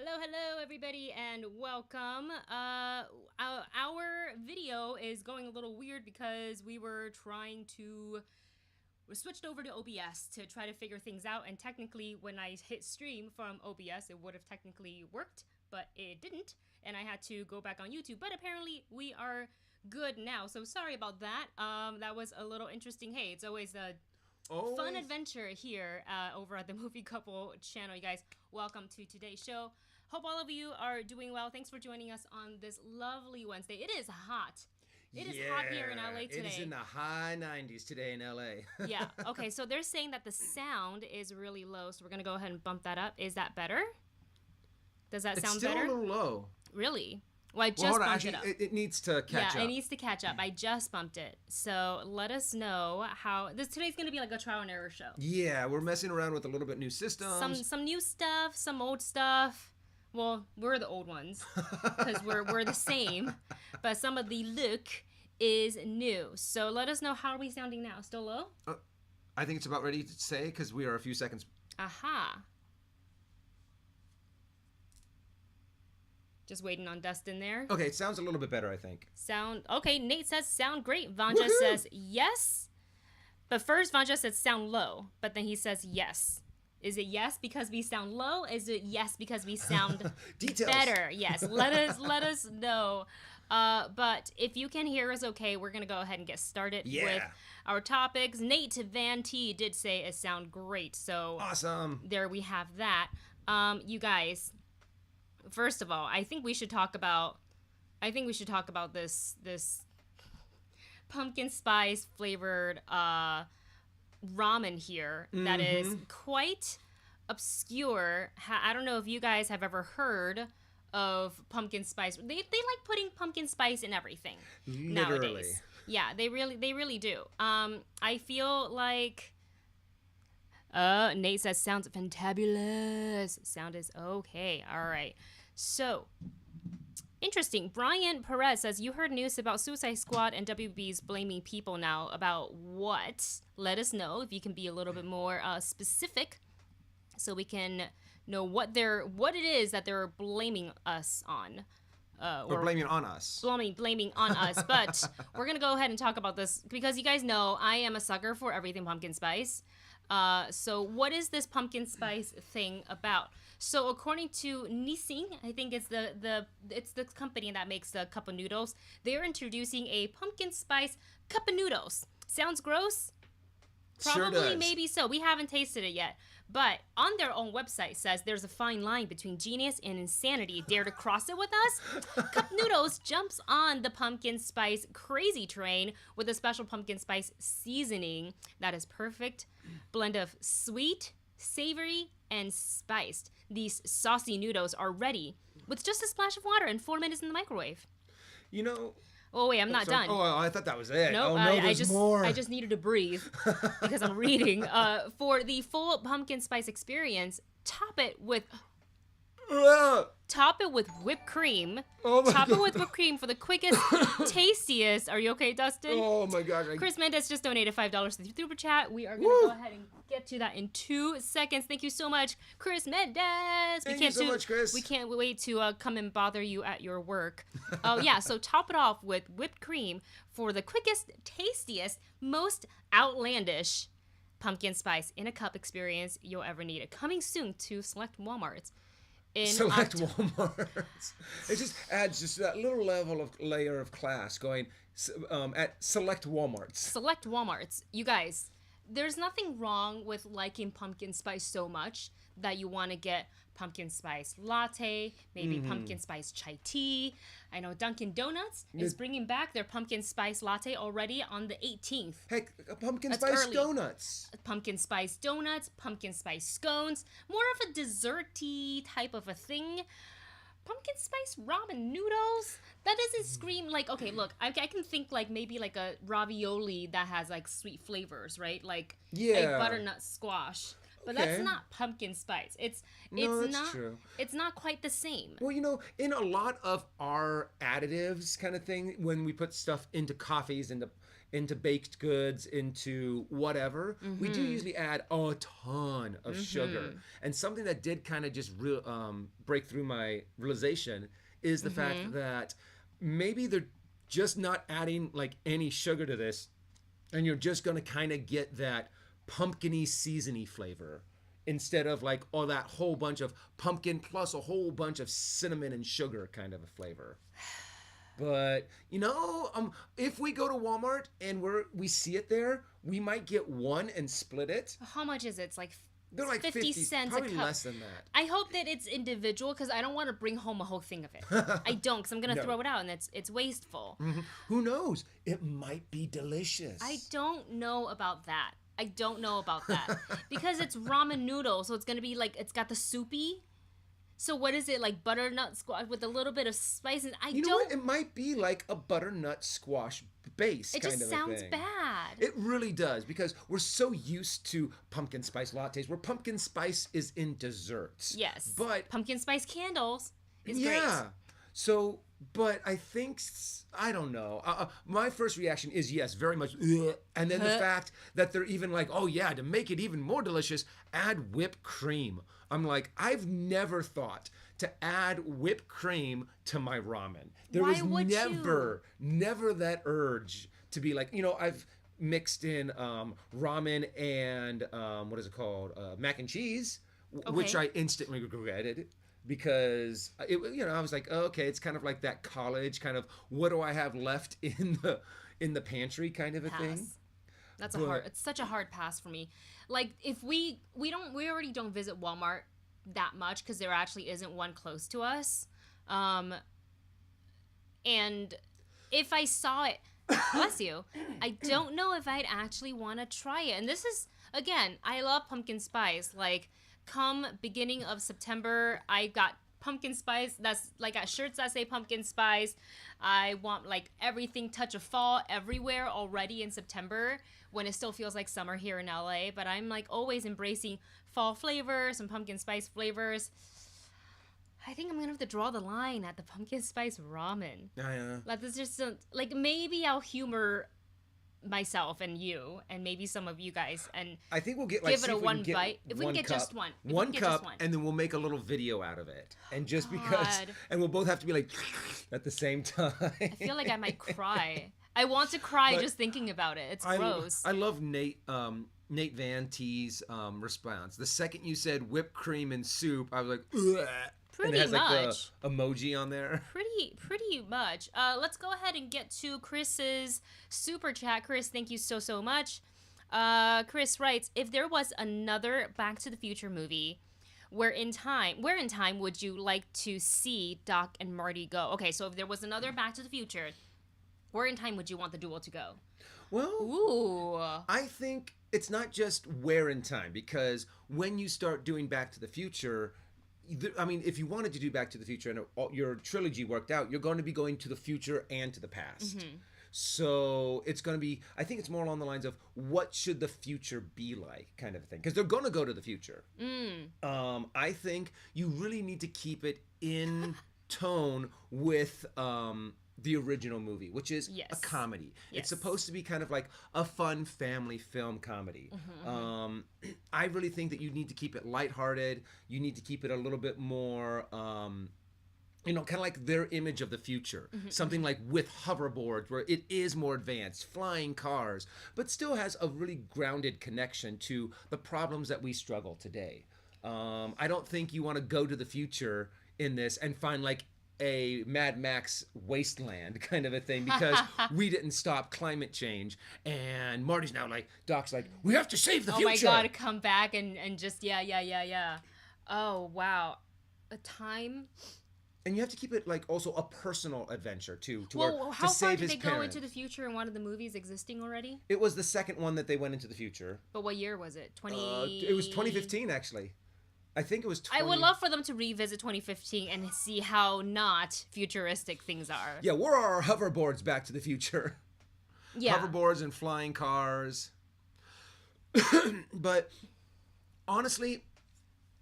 Hello, everybody, and welcome. Our video is going a little weird because we switched over to OBS to try to figure things out, and technically, when I hit stream from OBS, it would have technically worked, but it didn't, and I had to go back on YouTube. But apparently, we are good now, so sorry about that. That was a little interesting. Hey, it's always a fun adventure here over at the Movie Couple channel. You guys, welcome to today's show. Hope all of you are doing well. Thanks for joining us on this lovely Wednesday. It is hot. It is hot here in LA today. It is in the high 90s today in LA. Yeah. Okay, so they're saying that the sound is really low, so we're going to go ahead and bump that up. Is that better? Does that sound better? It's still a little low. Really? Well, I just bumped it up. It needs to catch up. Yeah, it needs to catch up. I just bumped it. So let us know how... Today's going to be like a trial and error show. Yeah, we're messing around with a little bit new systems. Some new stuff, some old stuff. Well, we're the old ones because we're the same, but some of the look is new. So let us know, how are we sounding now? Still low? I think it's about ready to say because we are a few seconds. Aha. Just waiting on Dustin there. Okay, it sounds a little bit better, I think. Okay, Nate says sound great. Vanja says yes. But first, Vanja says sound low, but then he says yes. Is it yes because we sound low? Is it yes because we sound better? Yes, let us know. But if you can hear us okay, we're going to go ahead and get started with our topics. Nate Van T did say it sound great. So awesome. There we have that. You guys, first of all, I think we should talk about this pumpkin spice flavored ramen here that is quite obscure. I don't know if you guys have ever heard of pumpkin spice. They like putting pumpkin spice in everything nowadays. Yeah, they really do. I feel like Nate says sounds fantabulous. Sound is okay. All right. So interesting. Brian Perez says, you heard news about Suicide Squad and WB's blaming people now. About what? Let us know if you can be a little bit more specific so we can know what it is that they're blaming us on. Or blaming on us. Blaming on us. But we're going to go ahead and talk about this because you guys know I am a sucker for everything pumpkin spice. So what is this pumpkin spice thing about? So according to Nissin, I think it's the company that makes the cup of noodles. They're introducing a pumpkin spice cup of noodles. Sounds gross? Probably, sure does. Maybe so. We haven't tasted it yet. But on their own website says there's a fine line between genius and insanity. Dare to cross it with us? Cup Noodles jumps on the pumpkin spice crazy train with a special pumpkin spice seasoning that is perfect blend of sweet, savory, and spiced. These saucy noodles are ready with just a splash of water and 4 minutes in the microwave. You know... Oh, wait, I'm not done. Oh, I thought that was it. Nope, oh, no, there's more. I just needed to breathe because I'm reading. For the full pumpkin spice experience, top it with whipped cream. Oh my top God. it with whipped cream for the quickest, tastiest. Are you okay, Dustin? Oh, my God. Chris Mendez just donated $5 to the Super Chat. We are going to go ahead and get to that in 2 seconds. Thank you so much, Chris Mendez. Thank you so much, Chris. We can't wait to come and bother you at your work. Oh, yeah. So top it off with whipped cream for the quickest, tastiest, most outlandish pumpkin spice in a cup experience you'll ever need. It coming soon to select Walmarts. Walmarts. It just adds just that little layer of class going at select Walmarts. Select Walmarts. You guys, there's nothing wrong with liking pumpkin spice so much that you want to get pumpkin spice latte, maybe pumpkin spice chai tea. I know Dunkin' Donuts is bringing back their pumpkin spice latte already on the 18th. Heck, pumpkin That's spice early. donuts. Pumpkin spice donuts, pumpkin spice scones, more of a desserty type of a thing. Pumpkin spice ramen noodles? That doesn't scream like, okay, look, I can think like maybe like a ravioli that has like sweet flavors, right? Like a butternut squash. But that's not pumpkin spice. It's not true. It's not quite the same. Well, you know, in a lot of our additives kind of thing, when we put stuff into coffees and into baked goods, into whatever, we do usually add a ton of sugar. And something that did kind of just break through my realization is the fact that maybe they're just not adding like any sugar to this, and you're just going to kind of get that pumpkin-y, seasony flavor instead of like all that whole bunch of pumpkin plus a whole bunch of cinnamon and sugar kind of a flavor. But if we go to Walmart and we see it there, we might get one and split it. How much is it? It's like they're like 50 cents probably a cup. Less than that. I hope that it's individual because I don't want to bring home a whole thing of it. I don't, because I'm gonna throw it out and it's wasteful. Who knows? It might be delicious. I don't know about that. Because it's ramen noodles, so it's gonna be like it's got the soupy. So what is it, like butternut squash with a little bit of spice? And you know what? It might be like a butternut squash base kind of a thing. It just sounds bad. It really does, because we're so used to pumpkin spice lattes, where pumpkin spice is in desserts. Yes. But pumpkin spice candles is great. Yeah. So, but I think, I don't know. My first reaction is yes, very much. And then the fact that they're even like, oh yeah, to make it even more delicious, add whipped cream. I'm like, I've never thought to add whipped cream to my ramen. There was never that urge to be like, I've mixed in ramen and what is it called? Mac and cheese, which I instantly regretted. Because I was like, oh, okay, it's kind of like that college kind of what do I have left in the pantry kind of a thing. It's such a hard pass for me. Like if we already don't visit Walmart that much because there actually isn't one close to us. And if I saw it, bless you, I don't know if I'd actually want to try it. And this is, again, I love pumpkin spice. Like come beginning of September, I got pumpkin spice. That's like got shirts that say pumpkin spice. I want like everything touch of fall everywhere already in September when it still feels like summer here in LA. But I'm like always embracing fall flavors and pumpkin spice flavors. I think I'm gonna have to draw the line at the pumpkin spice ramen. Like this just like maybe I'll humor myself and you and maybe some of you guys and I think we'll get give it a one bite. If we can get just one. One cup, and then we'll make a little video out of it. And just because, and we'll both have to be like at the same time. I feel like I might cry. I want to cry just thinking about it. It's gross. I love Nate Van T's response. The second you said whipped cream and soup, I was like, ugh. Pretty and it has, much. Like, the emoji on there. Pretty much. Let's go ahead and get to Chris's super chat. Chris, thank you so much. Chris writes, if there was another Back to the Future movie, where in time would you like to see Doc and Marty go? Okay, so if there was another Back to the Future, where in time would you want the duo to go? Well, I think it's not just where in time, because when you start doing Back to the Future, I mean, if you wanted to do Back to the Future and your trilogy worked out, you're going to be going to the future and to the past. Mm-hmm. So it's going to be, I think it's more along the lines of what should the future be like kind of thing. Because they're going to go to the future. I think you really need to keep it in tone with the original movie, which is a comedy. Yes. It's supposed to be kind of like a fun family film comedy. I really think that you need to keep it lighthearted. You need to keep it a little bit more, kind of like their image of the future. Something like with hoverboards, where it is more advanced, flying cars, but still has a really grounded connection to the problems that we struggle today. I don't think you want to go to the future in this and find like a Mad Max wasteland kind of a thing, because we didn't stop climate change, and Marty's now like, Doc's like, we have to save the future. Oh my God, come back and just, yeah. Oh, wow. A time... And you have to keep it like also a personal adventure too, how to save his parents. How far did they go into the future in one of the movies existing already? It was the second one that they went into the future. But what year was it? It was 2015 actually. I think it was 20... I would love for them to revisit 2015 and see how not futuristic things are. Yeah, where are our hoverboards Back to the Future? Yeah. Hoverboards and flying cars. But honestly,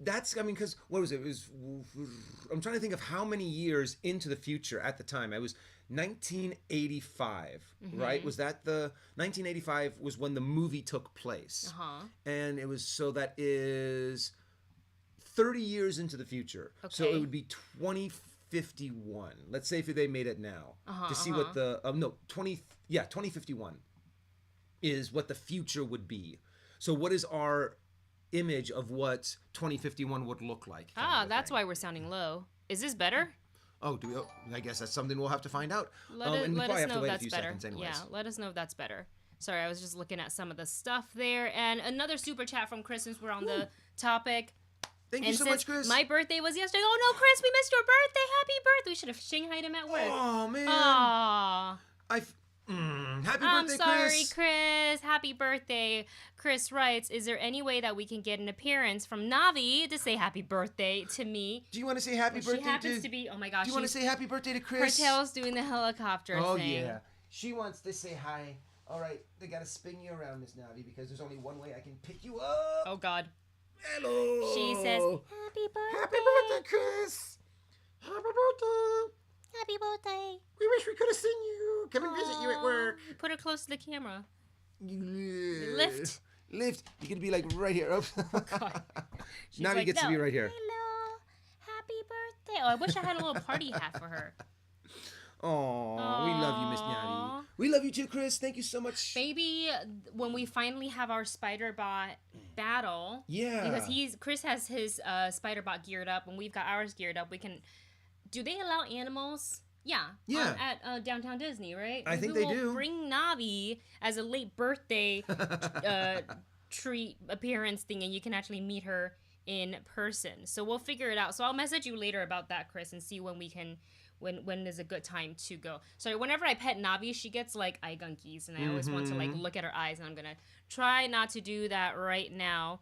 because what was it? I'm trying to think of how many years into the future at the time. I was 1985, right? Was that the 1985 was when the movie took place. And it was, so that is 30 years into the future. So it would be 2051. Let's say if they made it now to see what the 2051 is what the future would be. So what is our image of what 2051 would look like? That's why we're sounding low. Is this better? Oh, I guess that's something we'll have to find out. Let us know if that's better. Yeah, let us know if that's better. Sorry, I was just looking at some of the stuff there. And another super chat from Chris, since we're on the topic. Thank you so much, Chris. My birthday was yesterday. Oh no, Chris, we missed your birthday. Happy birthday. We should have shanghaied him at work. Oh, man. Aww. Happy birthday, I'm sorry, Chris. Happy birthday. Chris writes, is there any way that we can get an appearance from Navi to say happy birthday to me? Do you want to say happy birthday She happens to be, oh my gosh. Do you want to say happy birthday to Chris? Her tail's doing the helicopter thing. Oh, yeah. She wants to say hi. All right, they got to spin you around, Miss Navi, because there's only one way I can pick you up. Oh, God. Hello. She says, happy birthday. Happy birthday, Chris. Happy birthday. Happy birthday. We wish we could have seen you. Come and visit you at work. Put her close to the camera. Lift. You can be like right here. Oh, God. Navi gets to be right here. Hello. Happy birthday. Oh, I wish I had a little party hat for her. Oh, we love you, Miss Navi. We love you too, Chris. Thank you so much. Maybe when we finally have our Spider-Bot battle. Yeah. Because Chris has his Spider-Bot geared up, and we've got ours geared up. We can. Do they allow animals? Yeah. At Downtown Disney, right? I think they do. Bring Navi as a late birthday treat appearance thing, and you can actually meet her in person. So we'll figure it out. So I'll message you later about that, Chris, and see when we can. When is a good time to go. So whenever I pet Navi, she gets like eye gunkies, and I always want to like look at her eyes, and I'm gonna try not to do that right now.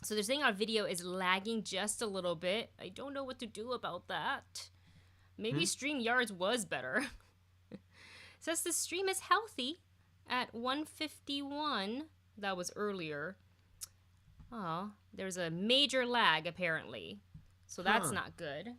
So they're saying our video is lagging just a little bit. I don't know what to do about that. Maybe StreamYards was better. Says the stream is healthy at 151. That was earlier. Oh, there's a major lag apparently. So that's not good.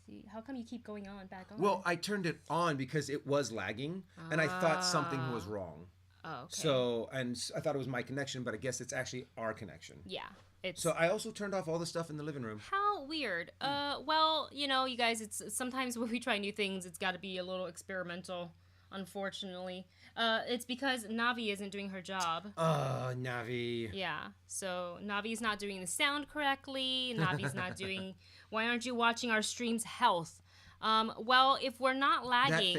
See, how come you keep going on back on? Well, I turned it on because it was lagging, and I thought something was wrong. Oh, okay. So, and I thought it was my connection, but I guess it's actually our connection. Yeah. So I also turned off all the stuff in the living room. How weird. Well, you know, you guys, it's sometimes when we try new things, it's got to be a little experimental, unfortunately. It's because Navi isn't doing her job. Navi. Yeah. So Navi's not doing the sound correctly. Navi's not doing... Why aren't you watching our stream's health? Well, if we're not lagging...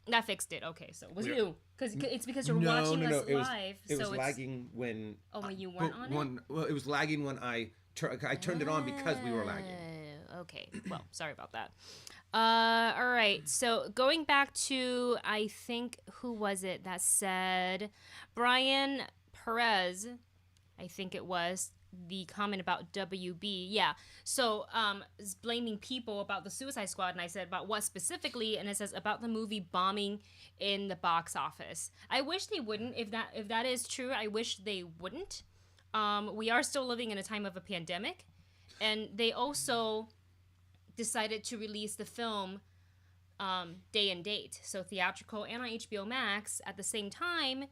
That fixed it. Okay, so it was you. Because it's because you're watching us live. It was lagging when... Oh, when you weren't on it? Well, it was lagging when I turned it on because we were lagging. Okay. Well, sorry about that. All right. So going back to, I think, who was it that said? Brian Perez, I think it was, the comment about WB. Yeah. So is blaming people about the Suicide Squad, and I said about what specifically, and it says about the movie bombing in the box office. I wish they wouldn't. If that is true, I wish they wouldn't. We are still living in a time of a pandemic, and they also decided to release the film day and date, so theatrical and on HBO Max at the same time,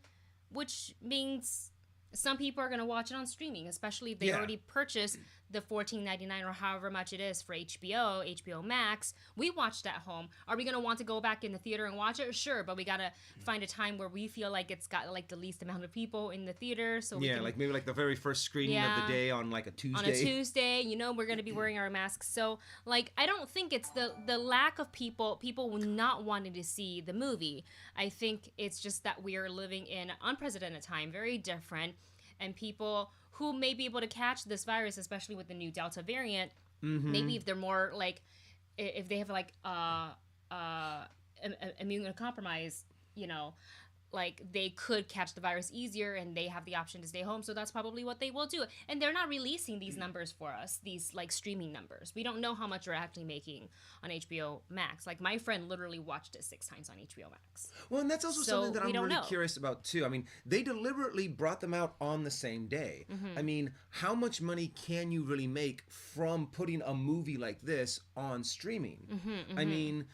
which means some people are going to watch it on streaming, especially if they already purchased the $14.99 or however much it is for HBO Max. We watched at home. Are we going to want to go back in the theater and watch it? Sure, but we got to find a time where we feel like it's got like the least amount of people in the theater. So we can, like maybe like the very first screening of the day on like a Tuesday. On a Tuesday, you know, we're going to be wearing our masks. So like, I don't think it's the lack of people not wanting to see the movie. I think it's just that we are living in an unprecedented time, very different, and people who may be able to catch this virus, especially with the new Delta variant, maybe if they're more like, if they have like immunocompromised, you know, like they could catch the virus easier and they have the option to stay home. So that's probably what they will do. And they're not releasing these numbers for us, these like streaming numbers. We don't know how much we're actually making on HBO Max. Like my friend literally watched it 6 times on HBO Max. Well, and that's also something that I'm really curious about too. I mean, they deliberately brought them out on the same day. I mean, how much money can you really make from putting a movie like this on streaming? I mean,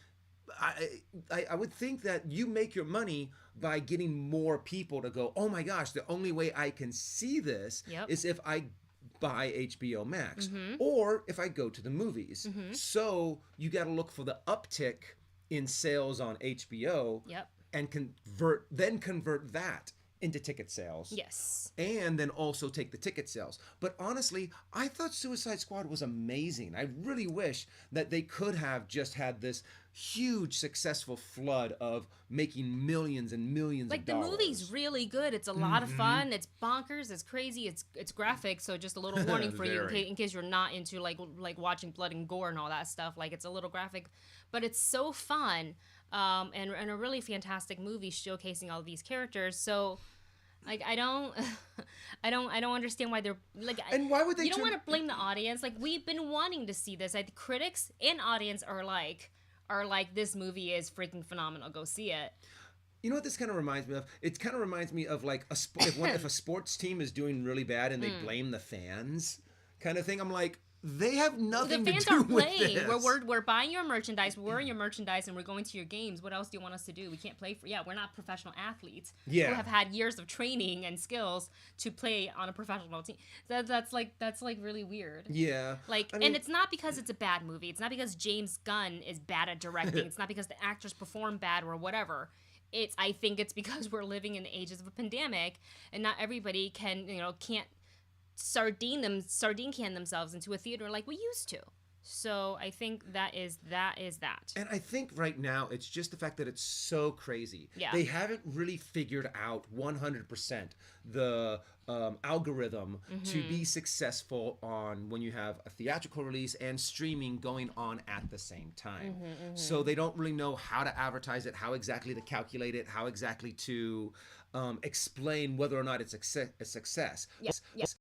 I would think that you make your money by getting more people to go, oh my gosh, the only way I can see this is if I buy HBO Max or if I go to the movies. So you got to look for the uptick in sales on HBO and convert that into ticket sales. Yes. And then also take the ticket sales. But honestly, I thought Suicide Squad was amazing. I really wish that they could have just had this huge successful flood of making millions and millions of dollars. Like, the movie's really good. It's a lot of fun. It's bonkers. It's crazy. It's graphic. So just a little warning for you in case you're not into like watching blood and gore and all that stuff. Like, it's a little graphic, but it's so fun. And a really fantastic movie showcasing all of these characters. So, like, I don't understand why they're like. And why would they? You don't want to blame the audience. Like, we've been wanting to see this. Like, critics and audience are like, this movie is freaking phenomenal. Go see it. You know what this kind of reminds me of? It kind of reminds me of like if a sports team is doing really bad and they blame the fans, kind of thing. I'm like, they have nothing to do with this. The fans aren't playing. We're buying your merchandise. We're wearing your merchandise, and we're going to your games. What else do you want us to do? We can't play for. Yeah, we're not professional athletes. Who have had years of training and skills to play on a professional team. That's like really weird. Yeah. Like, I mean, and it's not because it's a bad movie. It's not because James Gunn is bad at directing. It's not because the actors perform bad or whatever. I think it's because we're living in the ages of a pandemic, and not everybody can't sardine can themselves into a theater like we used to. So I think that is that. And I think right now it's just the fact that it's so crazy. Yeah. They haven't really figured out 100% the algorithm to be successful on when you have a theatrical release and streaming going on at the same time. So they don't really know how to advertise it, how exactly to calculate it, how exactly to explain whether or not it's a success. Yes.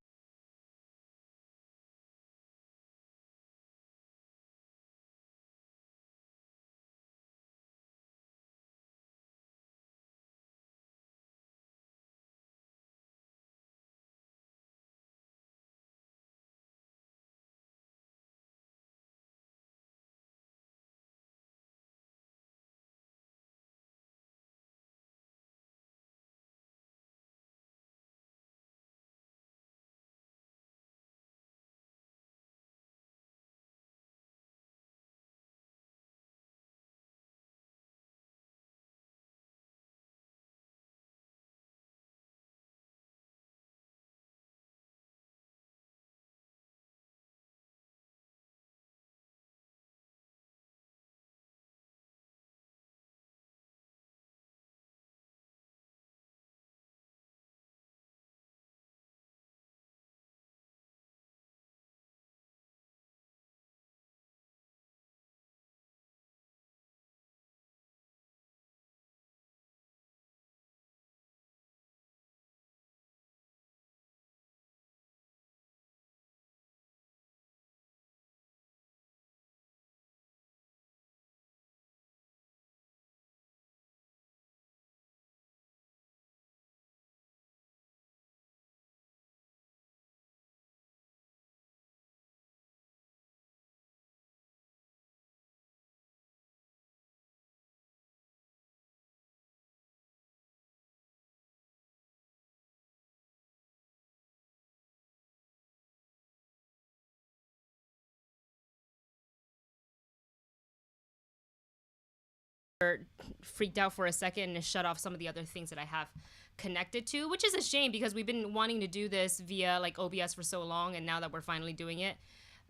Freaked out for a second and shut off some of the other things that I have connected to, which is a shame because we've been wanting to do this via like OBS for so long, and now that we're finally doing it,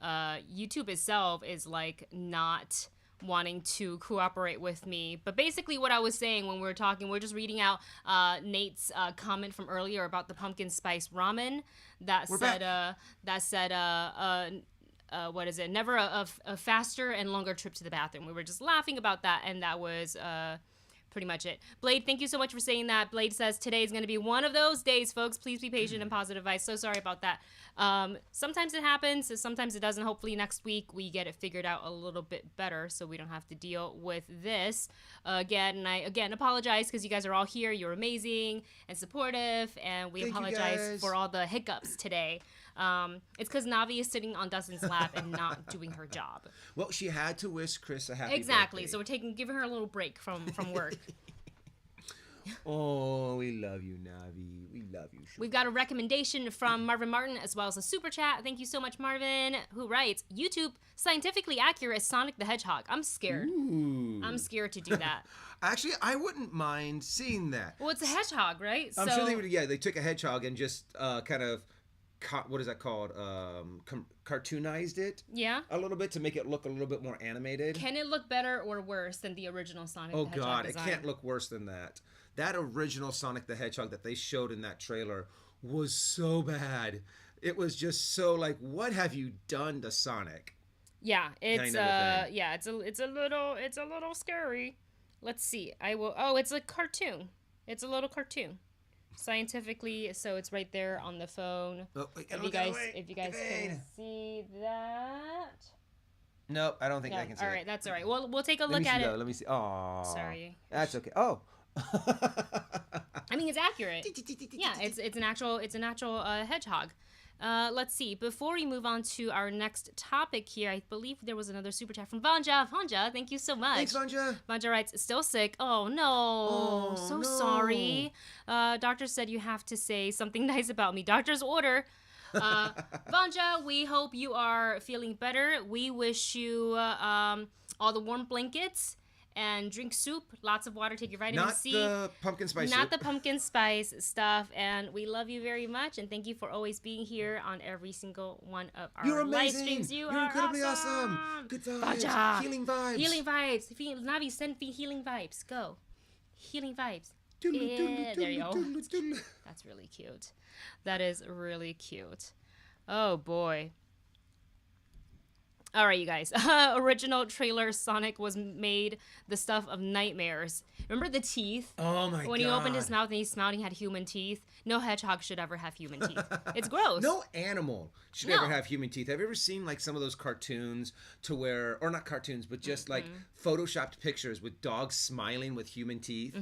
YouTube itself is like not wanting to cooperate with me. But basically what I was saying when we were talking, we're just reading out Nate's comment from earlier about the pumpkin spice ramen that said what is it? Never a faster and longer trip to the bathroom. We were just laughing about that, and that was pretty much it. Blade, thank you so much for saying that. Blade says today is going to be one of those days, folks. Please be patient and positive vibes. So sorry about that. Sometimes it happens, sometimes it doesn't. Hopefully next week we get it figured out a little bit better so we don't have to deal with this again. And I apologize because you guys are all here. You're amazing and supportive, and we apologize for all the hiccups today. It's because Navi is sitting on Dustin's lap and not doing her job. Well, she had to wish Chris a happy birthday. So we're giving her a little break from work. Oh, we love you, Navi. We love you. We've got a recommendation from Marvin Martin as well as a super chat. Thank you so much, Marvin, who writes, YouTube scientifically accurate as Sonic the Hedgehog. I'm scared. Ooh. I'm scared to do that. Actually, I wouldn't mind seeing that. Well, it's a hedgehog, right? I'm sure they would. Yeah, they took a hedgehog and just kind of, what is that called? Cartoonized it. Yeah. A little bit to make it look a little bit more animated. Can it look better or worse than the original Sonic the Hedgehog God, design? It can't look worse than that. That original Sonic the Hedgehog that they showed in that trailer was so bad. It was just so like, what have you done to Sonic? Yeah, it's it's a little scary. Let's see. It's a cartoon. It's a little cartoon. Scientifically, so it's right there on the phone. If you guys can see that. Nope, I don't think I can see it. All right, that's all right. Well, we'll take a look at it. Let me see. Oh, sorry. That's okay. Oh. I mean, it's accurate. Yeah, it's an actual hedgehog. Let's see. Before we move on to our next topic here, I believe there was another super chat from Vanja. Vanja, thank you so much. Thanks, Vanja. Vanja writes, still sick. Oh, no. So sorry. Doctor said you have to say something nice about me. Doctor's order. Vanja, we hope you are feeling better. We wish you all the warm blankets. And drink soup, lots of water, take your vitamin C. Not the pumpkin spice Not the pumpkin spice stuff. And we love you very much. And thank you for always being here on every single one of our live streams. You're incredibly awesome. Good vibes. Baja. Healing vibes. Healing vibes. Navi, send me healing vibes. Go. Healing vibes. Yeah, there you go. That's really cute. That is really cute. Oh, boy. All right, you guys. Original trailer Sonic was made the stuff of nightmares. Remember the teeth? Oh my god. When he opened his mouth and he smiled, he had human teeth. No hedgehog should ever have human teeth. It's gross. No animal should ever have human teeth. Have you ever seen like some of those cartoons or not cartoons, but just like photoshopped pictures with dogs smiling with human teeth?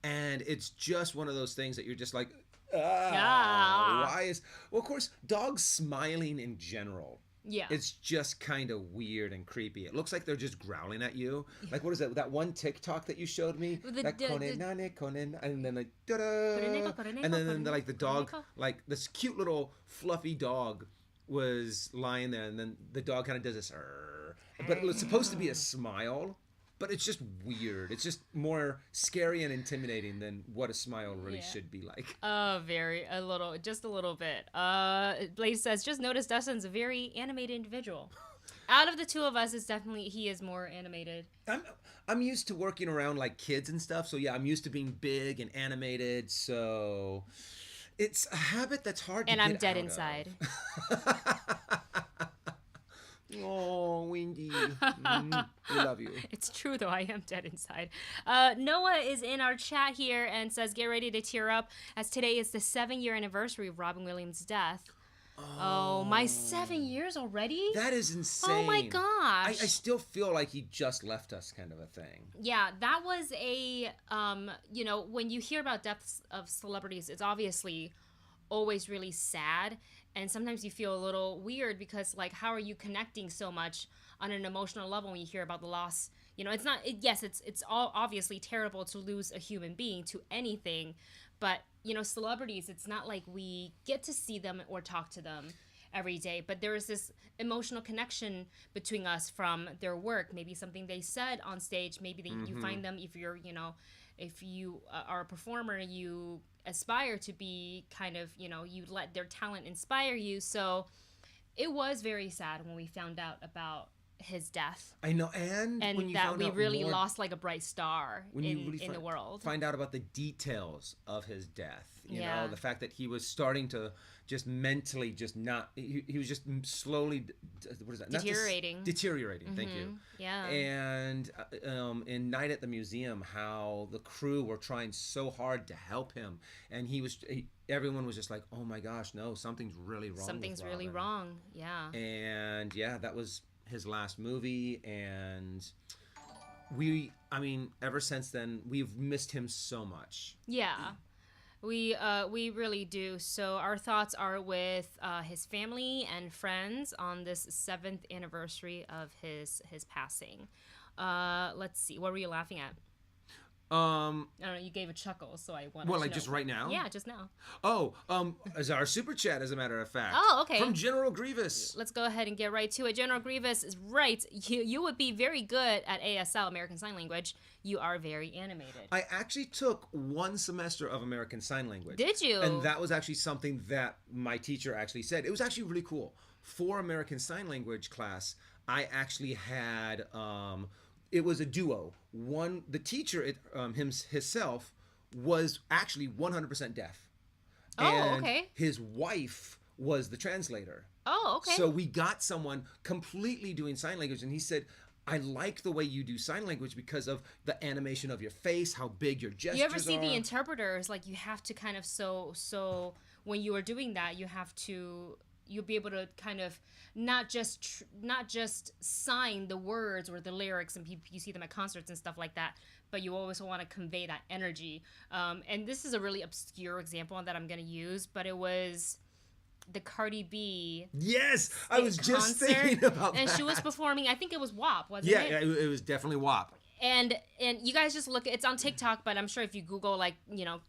And it's just one of those things that you're just like, why well, of course, dogs smiling in general. Yeah. It's just kind of weird and creepy. It looks like they're just growling at you. Like, what is that? That one TikTok that you showed me? Conan, and then like, da-da. And then like the dog, like this cute little fluffy dog was lying there. And then the dog kind of does this, but it was supposed to be a smile. But it's just weird. It's just more scary and intimidating than what a smile really should be like. Just a little bit. Blaze says, just notice Dustin's a very animated individual. Out of the two of us, he is more animated. I'm used to working around like kids and stuff. So yeah, I'm used to being big and animated. So it's a habit that's hard to get out of. And I'm dead inside. Oh, Windy. We love you. It's true, though. I am dead inside. Noah is in our chat here and says, get ready to tear up as today is the 7-year anniversary of Robin Williams' death. Oh, my 7 years already? That is insane. Oh, my gosh. I still feel like he just left us kind of a thing. Yeah, that was when you hear about deaths of celebrities, it's obviously always really sad. And sometimes you feel a little weird because, like, how are you connecting so much on an emotional level when you hear about the loss? It's not. It's all obviously terrible to lose a human being to anything, but celebrities. It's not like we get to see them or talk to them every day, but there is this emotional connection between us from their work. Maybe something they said on stage. Maybe you find them if you're if you are a performer, you aspire to be kind of, you let their talent inspire you. So it was very sad when we found out about his death. I know, and when you that we really lost like a bright star in the world. Find out about the details of his death. You know, the fact that he was starting to just mentally just not. He was just slowly. What is that? Deteriorating. Deteriorating. Thank you. Yeah. And in Night at the Museum, how the crew were trying so hard to help him, and everyone was just like, "Oh my gosh, no, something's really wrong. Something's really wrong." Yeah. And that was his last movie, and ever since then we've missed him so much. Yeah, we really do. So our thoughts are with his family and friends on this 7th anniversary of his passing. Let's see, what were you laughing at? I don't know, you gave a chuckle, so I wanted to know. Just right now? Yeah, just now. Oh, as our super chat, as a matter of fact. Oh, okay. From General Grievous. Let's go ahead and get right to it. General Grievous is right. You would be very good at ASL, American Sign Language. You are very animated. I actually took 1 semester of American Sign Language. Did you? And that was actually something that my teacher actually said. It was actually really cool. For American Sign Language class, I actually had... it was a duo. The teacher, himself, was actually 100% deaf. Oh, okay. His wife was the translator. Oh, okay. So we got someone completely doing sign language, and he said, I like the way you do sign language because of the animation of your face, how big your gestures are. You ever see the interpreters? Like, you have to kind of so when you are doing that, you'll be able to kind of not just sign the words or the lyrics, and you see them at concerts and stuff like that, but you always want to convey that energy. And this is a really obscure example that I'm going to use, but it was the Cardi B. Yes, I was just thinking about that. And she was performing, I think it was WAP, wasn't it? Yeah, it was definitely WAP. And you guys just look, it's on TikTok, but I'm sure if you Google, like,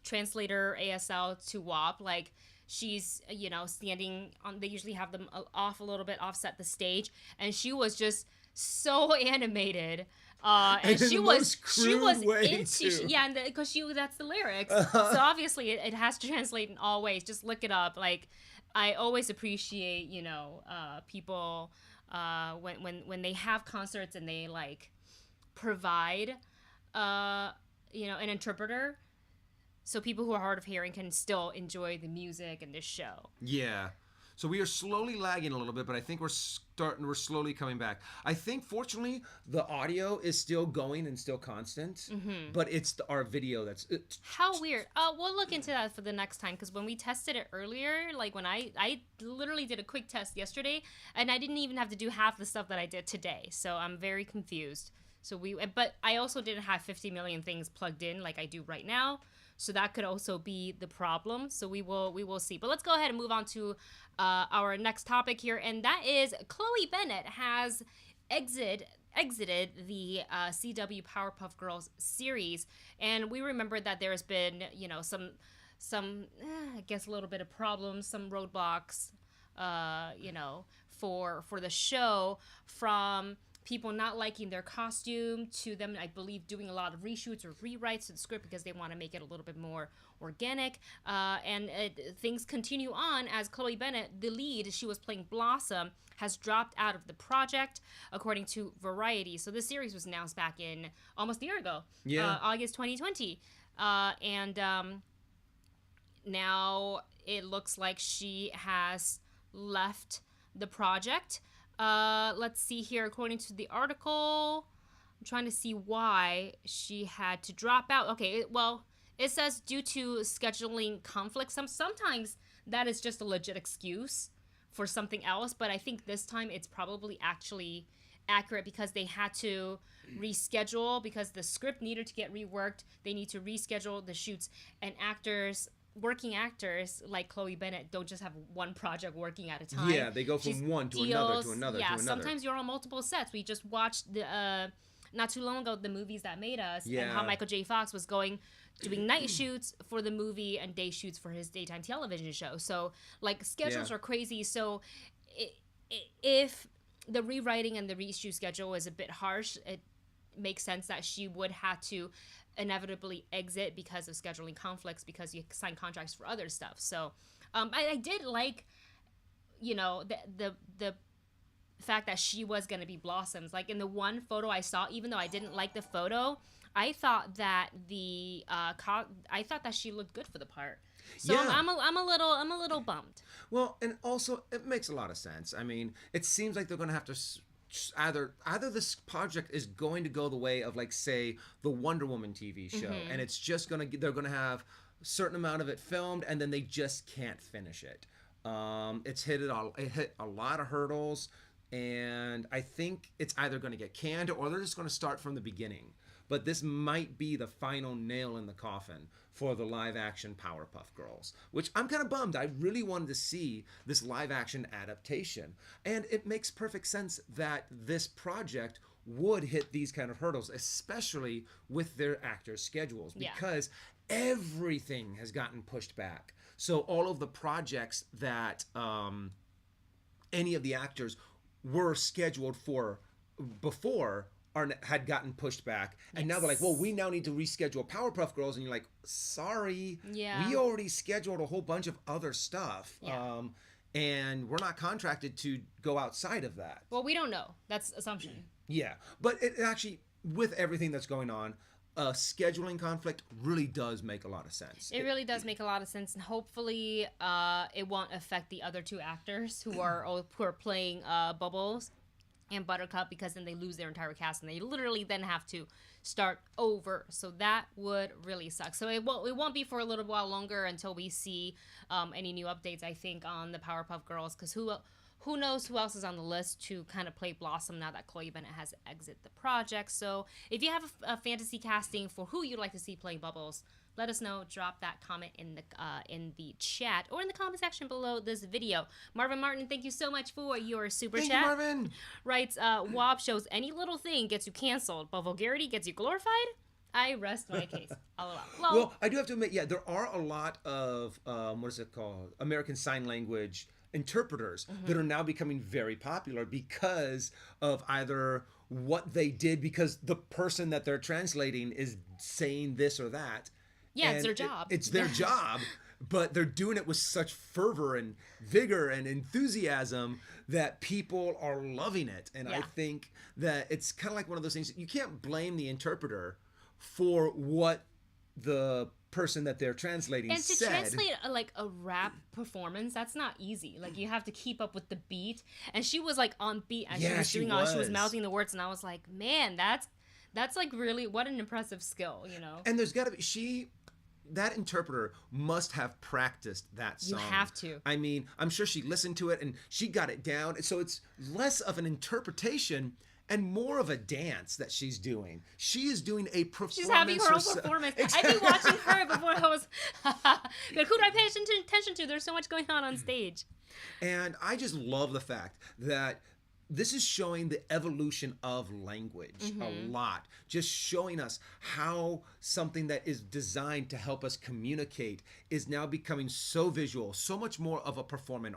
translator ASL to WAP, like, she's, standing on, they usually have them off a little bit, offset the stage, and she was just so animated. And she was into, yeah, because that's the lyrics. So obviously it has to translate in all ways. Just look it up. Like, I always appreciate, people when they have concerts and they like provide, an interpreter. So people who are hard of hearing can still enjoy the music and this show. Yeah. So we are slowly lagging a little bit, but I think we're slowly coming back. I think, fortunately, the audio is still going and still constant, but it's our video that's... How weird. We'll look into that for the next time, because when we tested it earlier, like when I literally did a quick test yesterday, and I didn't even have to do half the stuff that I did today, so I'm very confused. But I also didn't have 50 million things plugged in like I do right now. So that could also be the problem. So we will see. But let's go ahead and move on to our next topic here, and that is Chloe Bennet has exited the CW Powerpuff Girls series, and we remember that there's been some I guess a little bit of problems, some roadblocks, for the show, from people not liking their costume to them, I believe, doing a lot of reshoots or rewrites to the script because they want to make it a little bit more organic. And things continue on as Chloe Bennet, the lead, she was playing Blossom, has dropped out of the project, according to Variety. So this series was announced back in almost a year ago, August 2020. Now it looks like she has left the project. Let's see here. According to the article, I'm trying to see why she had to drop out. Okay, well, it says due to scheduling conflicts. Sometimes that is just a legit excuse for something else, but I think this time it's probably actually accurate because they had to reschedule because the script needed to get reworked. They need to reschedule the shoots, and working actors like Chloe Bennet don't just have one project working at a time. Yeah, they go from one to another to another. Yeah, sometimes you're on multiple sets. We just watched not too long ago, The Movies That Made Us, and how Michael J. Fox was doing night shoots for the movie and day shoots for his daytime television show. So, like, schedules are crazy. So, if the rewriting and the reshoot schedule is a bit harsh, it makes sense that she would have to inevitably exit because of scheduling conflicts, because you sign contracts for other stuff. So I did like, the fact that she was going to be Blossoms. Like in the one photo I saw, even though I didn't like the photo, I thought that I thought that she looked good for the part. So yeah. I'm a little bummed. Well, and also it makes a lot of sense. I mean, it seems like they're going to have to either this project is going to go the way of, like, say, the Wonder Woman TV show, and it's just they're going to have a certain amount of it filmed, and then they just can't finish it. It hit a lot of hurdles, and I think it's either going to get canned or they're just going to start from the beginning. But this might be the final nail in the coffin for the live-action Powerpuff Girls, which I'm kind of bummed. I really wanted to see this live-action adaptation. And it makes perfect sense that this project would hit these kind of hurdles, especially with their actors' schedules, because everything has gotten pushed back. So all of the projects that any of the actors were scheduled for before had gotten pushed back, and now they're like, well, we now need to reschedule Powerpuff Girls, and you're like, sorry, we already scheduled a whole bunch of other stuff, and we're not contracted to go outside of that. Well, we don't know. That's assumption. Yeah, but it actually, with everything that's going on, scheduling conflict really does make a lot of sense. It really does make a lot of sense, and hopefully it won't affect the other two actors who are playing Bubbles and Buttercup, because then they lose their entire cast and they literally then have to start over. So that would really suck. So it won't be for a little while longer until we see any new updates, I think, on the Powerpuff Girls, because who knows who else is on the list to kind of play Blossom now that Chloe Bennet has exited the project. So if you have a fantasy casting for who you'd like to see playing Bubbles, let us know. Drop that comment in the chat or in the comment section below this video. Marvin Martin, thank you so much for your super chat. Thank you, Marvin. Writes, Wob shows any little thing gets you canceled, but vulgarity gets you glorified? I rest my case. Well, I do have to admit, there are a lot of, what is it called? American Sign Language interpreters that are now becoming very popular because of either what they did, because the person that they're translating is saying this or that. Yeah, it's their job. It's their job, but they're doing it with such fervor and vigor and enthusiasm that people are loving it. And I think that it's kind of like one of those things. You can't blame the interpreter for what the person that they're translating said. And to translate a rap performance, that's not easy. Like, you have to keep up with the beat. And she was like on beat as she was doing all. She was mouthing the words, and I was like, man, that's like really, what an impressive skill, you know. And there's got to be that interpreter must have practiced that song. You have to. I mean, I'm sure she listened to it and she got it down. So it's less of an interpretation and more of a dance that she's doing. She is doing a performance. She's having her own performance. Exactly. I've been watching her before I was like, who do I pay attention to? There's so much going on stage. And I just love the fact that this is showing the evolution of language a lot. Just showing us how something that is designed to help us communicate is now becoming so visual, so much more of a performing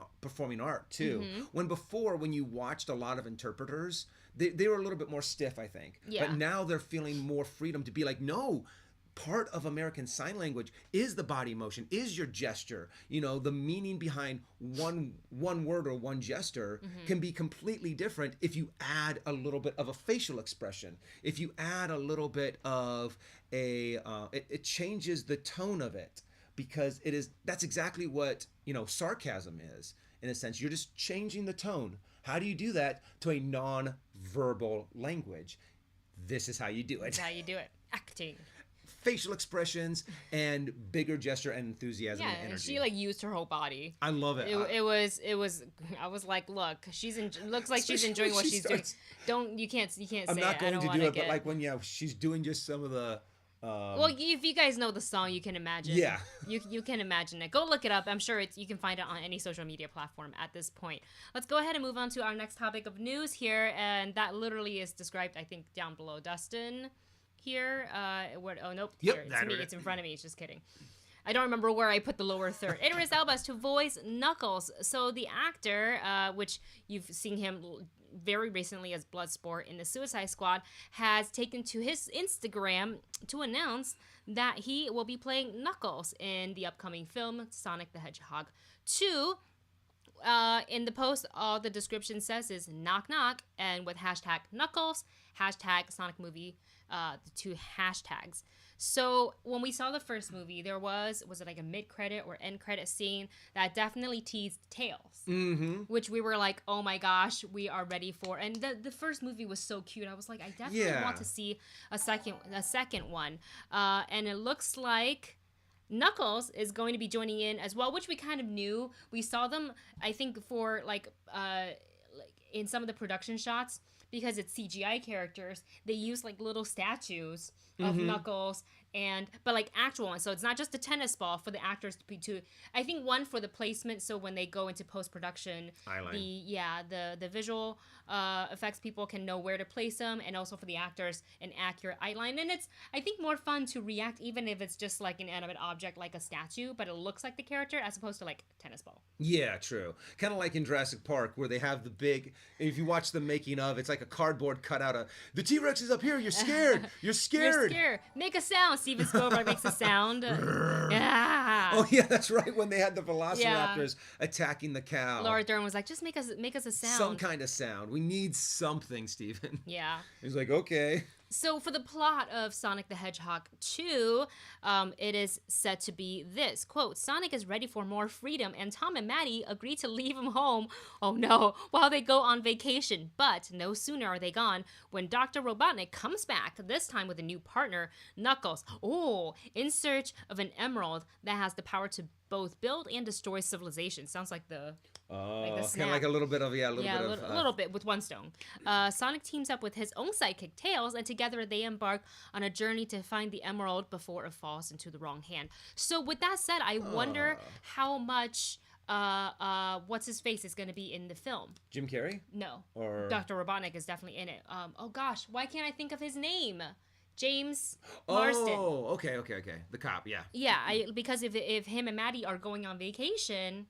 art too. When you watched a lot of interpreters, they were a little bit more stiff, I think. Yeah. But now they're feeling more freedom to be like, no, part of American Sign Language is the body motion, is your gesture. You know, the meaning behind one word or one gesture can be completely different if you add a little bit of a facial expression. If you add a little bit of it changes the tone of it, because that's exactly what, sarcasm is, in a sense. You're just changing the tone. How do you do that to a non-verbal language? This is how you do it. That's how you do it. Acting. Facial expressions and bigger gesture and enthusiasm and energy. She used her whole body. I love it. It was. I was like, look, looks like she's enjoying what she's doing. You can't say it. I'm not going to do it, but when she's doing just some of the. Well, if you guys know the song, you can imagine. Yeah. You can imagine it. Go look it up. I'm sure you can find it on any social media platform at this point. Let's go ahead and move on to our next topic of news here, and that literally is described, I think, down below. Dustin. Here, nope. Yep, here, it's me. It's in front of me. Just kidding. I don't remember where I put the lower third. Idris Elba to voice Knuckles. So the actor, which you've seen him very recently as Bloodsport in the Suicide Squad, has taken to his Instagram to announce that he will be playing Knuckles in the upcoming film Sonic the Hedgehog 2. In the post, all the description says is knock knock, and with hashtag Knuckles, hashtag Sonic movie, the two hashtags. So when we saw the first movie, there was it like a mid-credit or end-credit scene that definitely teased Tails, which we were like, oh my gosh, we are ready for. And the first movie was so cute. I was like, I definitely want to see a second one. And it looks like Knuckles is going to be joining in as well, which we kind of knew. We saw them, I think, for like in some of the production shots, because it's CGI characters, they use like little statues of Knuckles but like actual ones. So it's not just a tennis ball for the actors to I think one for the placement, so when they go into post-production, the visual effects people can know where to place them, and also for the actors an accurate eyeline. And it's, I think, more fun to react even if it's just like an animate object like a statue, but it looks like the character as opposed to like a tennis ball. Yeah, true. Kind of like in Jurassic Park where they have the big, if you watch the making of, it's like a cardboard cutout of the T-Rex is up here, you're scared. You're scared. You're scared. Make a sound. Steven Spielberg makes a sound. Yeah. Oh yeah, that's right. When they had the velociraptors attacking the cow, Laura Dern was like, "Just make us a sound. Some kind of sound. We need something, Steven." Yeah. He's like, "Okay." So for the plot of Sonic the Hedgehog 2, it is said to be this, quote, Sonic is ready for more freedom, and Tom and Maddie agree to leave him home, oh no, while they go on vacation. But no sooner are they gone when Dr. Robotnik comes back, this time with a new partner, Knuckles, in search of an emerald that has the power to both build and destroy civilization. Sounds like the kind of like a little bit of, a little bit with one stone. Sonic teams up with his own sidekick Tails, and together they embark on a journey to find the emerald before it falls into the wrong hand. So with that said, I wonder how much what's his face is going to be in the film. Jim Carrey? No. Or Dr. Robotnik is definitely in it. Oh gosh, why can't I think of his name? James Marsden. Oh, okay. The cop, yeah. Yeah, because if him and Maddie are going on vacation,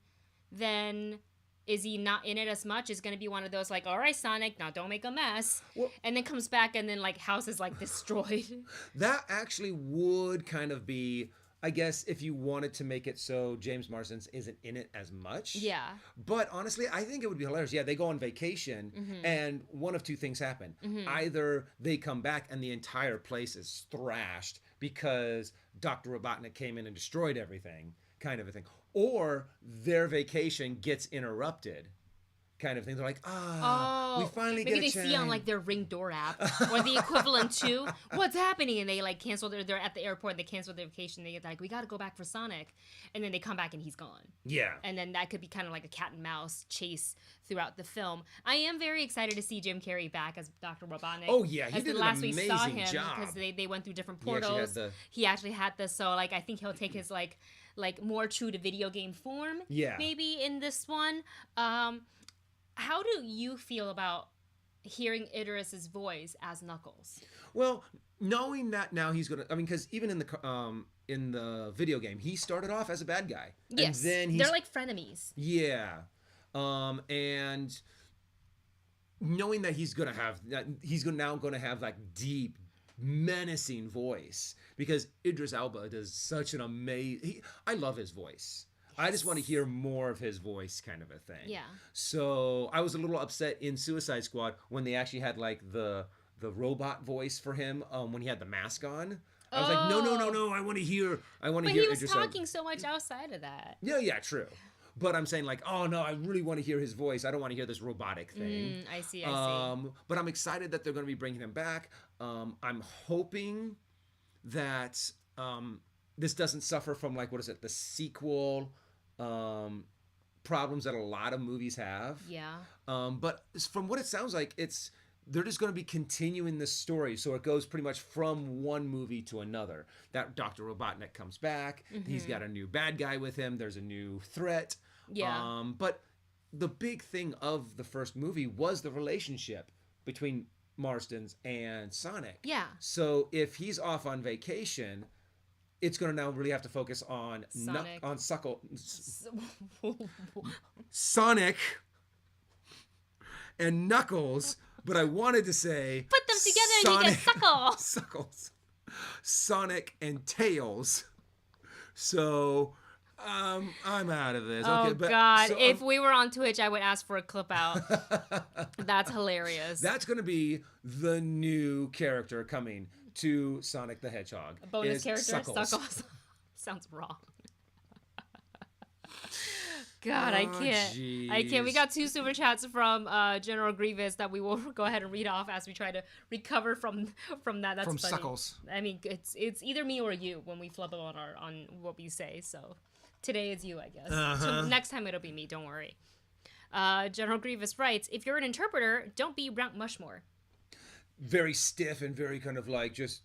then is he not in it as much? It's going to be one of those like, all right, Sonic, now don't make a mess. Well, and then comes back and then like house is like destroyed. That actually would kind of be, I guess, if you wanted to make it so James Marsden isn't in it as much. Yeah. But honestly, I think it would be hilarious. Yeah, they go on vacation and one of two things happen. Either they come back and the entire place is thrashed because Dr. Robotnik came in and destroyed everything, kind of a thing. Or their vacation gets interrupted, kind of thing. They're like, we finally get a chance. Maybe they see on like their Ring Door app or the equivalent to what's happening, and they like cancel they're at the airport, they cancel their vacation, they get like, we got to go back for Sonic, and then they come back and he's gone. Yeah. And then that could be kind of like a cat and mouse chase throughout the film. I am very excited to see Jim Carrey back as Dr. Robotnik. Oh yeah, he did an amazing job. Because they went through different portals. He actually had this, so like I think he'll take his like more true to video game form. Yeah. Maybe in this one. How do you feel about hearing Idris's voice as Knuckles? Well, knowing that now he's gonna, I mean, because even in the video game, he started off as a bad guy. Yes. And then they're like frenemies. Yeah. And knowing that he's now gonna have like deep, menacing voice, because Idris Elba does such an amazing. I love his voice. I just want to hear more of his voice, kind of a thing. Yeah. So I was a little upset in Suicide Squad when they actually had like the robot voice for him when he had the mask on. I was like, no, I want to hear. But he was talking so much outside of that. Yeah, true. But I'm saying like, oh no, I really want to hear his voice. I don't want to hear this robotic thing. I see. But I'm excited that they're going to be bringing him back. I'm hoping that this doesn't suffer from like, the sequel problems that a lot of movies have. Yeah. But from what it sounds like, they're just going to be continuing this story, so it goes pretty much from one movie to another. That Dr. Robotnik comes back. He's got a new bad guy with him. There's a new threat. Yeah. But the big thing of the first movie was the relationship between Marsden's and Sonic. Yeah. So if he's off on vacation, it's going to now really have to focus on Sonic and Knuckles, but I wanted to say put them together and you get Suckles. Sonic and Tails. So I'm out of this. Oh, okay, but, God. so, if we were on Twitch, I would ask for a clip out. That's hilarious. That's going to be the new character coming to Sonic the Hedgehog. A bonus character, Suckles. Sounds wrong. God, I can't. Geez. I can't. We got 2 super chats from General Grievous that we will go ahead and read off as we try to recover from that. That's from funny. Suckles. I mean, it's either me or you when we flub on what we say. So today it's you, I guess. So next time it'll be me. Don't worry. General Grievous writes, if you're an interpreter, don't be Mount Rushmore. Very stiff and very kind of like just,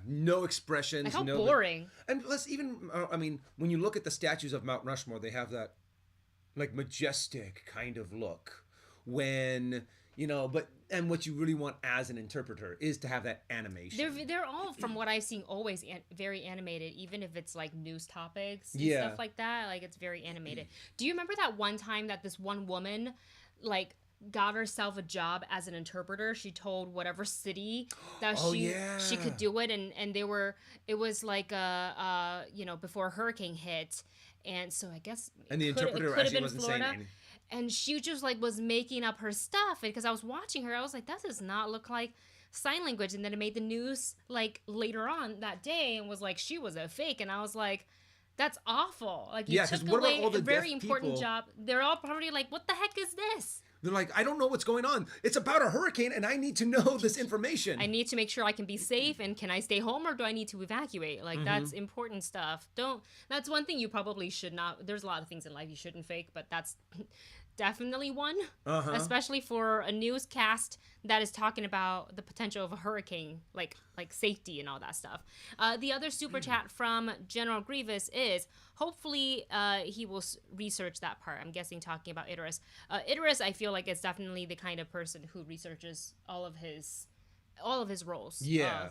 no expressions. Like how boring. And let's even, I mean, when you look at the statues of Mount Rushmore, they have that like majestic kind of look when, and what you really want as an interpreter is to have that animation. They're all, from what I've seen, always very animated, even if it's like news topics and stuff like that. Like it's very animated. Do you remember that one time that this one woman like got herself a job as an interpreter? She told whatever city that she could do it, and it was like before a hurricane hit, and so I guess the interpreter actually wasn't saying anything. And she just like was making up her stuff, because I was watching her, I was like, that does not look like sign language. And then it made the news like later on that day and was like she was a fake, and I was like, that's awful. Like you took away a very important job. They're all probably like, what the heck is this? They're like, I don't know what's going on. It's about a hurricane, and I need to know this information. I need to make sure I can be safe, and can I stay home, or do I need to evacuate? Like, that's important stuff. That's one thing you probably should not. There's a lot of things in life you shouldn't fake, but that's definitely one. Especially for a newscast that is talking about the potential of a hurricane, like safety and all that stuff. The other super chat from General Grievous is, hopefully he will research that part. I'm guessing talking about Idris. Idris, I feel like, is definitely the kind of person who researches all of his roles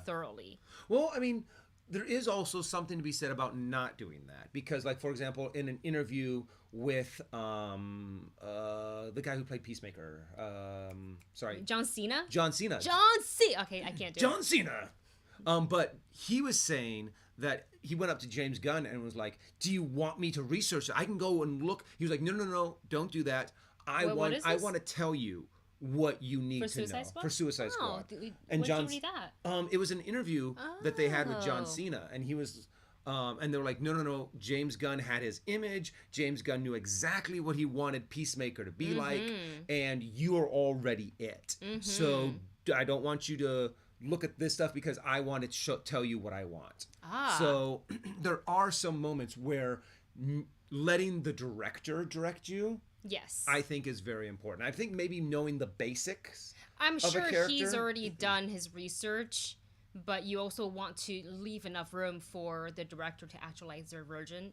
thoroughly. Well, I mean, there is also something to be said about not doing that, because, like, for example, in an interview with the guy who played Peacemaker, John Cena. Okay, I can't do John Cena. But he was saying that he went up to James Gunn and was like, do you want me to research it? I can go and look. He was like, no, don't do that. I want to tell you what you need to know for Suicide Squad. And John, read that? It was an interview that they had with John Cena, and he was, and they were like, no. James Gunn had his image. James Gunn knew exactly what he wanted Peacemaker to be like, and you are already it. So I don't want you to look at this stuff, because I want to tell you what I want. So there are some moments where letting the director direct you, I think, is very important. I think maybe knowing the basics. I'm sure he's already done his research, but you also want to leave enough room for the director to actualize their version.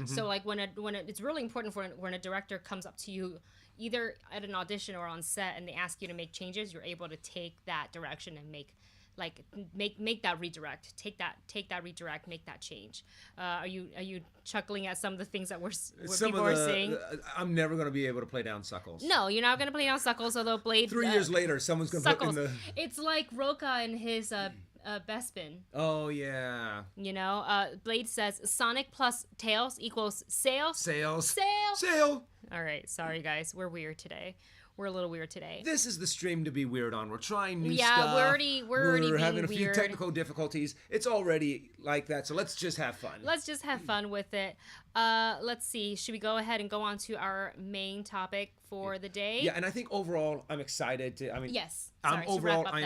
So like it's really important when a director comes up to you, either at an audition or on set, and they ask you to make changes, you're able to take that direction and make that redirect. Take that redirect, make that change. Are you chuckling at some of the things that people are saying? I'm never going to be able to play down Suckles. No, you're not going to play down Suckles, although Blade... 3 years later, someone's going to put in the... It's like Roka and his Bespin. Oh, yeah. Blade says, Sonic plus Tails equals Sail. Sail. All right, sorry, guys. We're weird today. We're a little weird today. This is the stream to be weird on. We're trying new stuff. Yeah, we're already having a few weird. technical difficulties. It's already like that, so let's just have fun. Let's just have fun with it. Let's see. Should we go ahead and go on to our main topic for the day? Yeah, and I think overall, I'm excited to. Yes. I'm